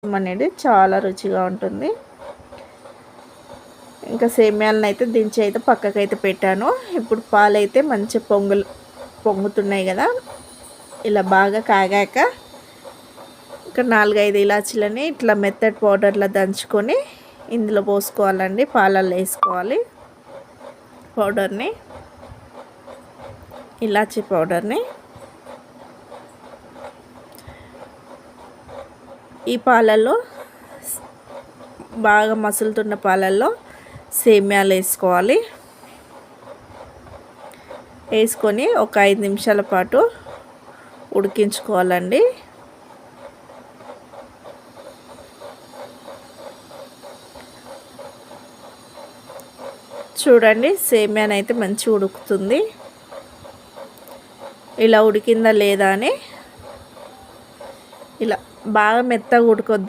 అనేది చాలా రుచిగా ఉంటుంది. ఇంకా సేమ్యాలను అయితే దించి అయితే పక్కకైతే పెట్టాను. ఇప్పుడు పాలైతే మంచి పొంగుతున్నాయి కదా, ఇలా బాగా కాగాక ఇంకా 4-5 ఇలాచీలని ఇట్లా మెత్తటి పౌడర్లా దంచుకొని ఇందులో పోసుకోవాలండి. పాలల్లో వేసుకోవాలి పౌడర్ని, ఇలాచీ పౌడర్ని. ఈ పాలల్లో బాగా మసులుతున్న పాలల్లో సేమ్యాలు వేసుకోవాలి. వేసుకొని ఒక 5 నిమిషాల పాటు ఉడికించుకోవాలండి. చూడండి, సేమ్యాన్ అయితే మంచిగా ఉడుకుతుంది. ఇలా ఉడికిందా లేదా అని ఇలా బాగా మెత్తగా ఉడకొద్దండి.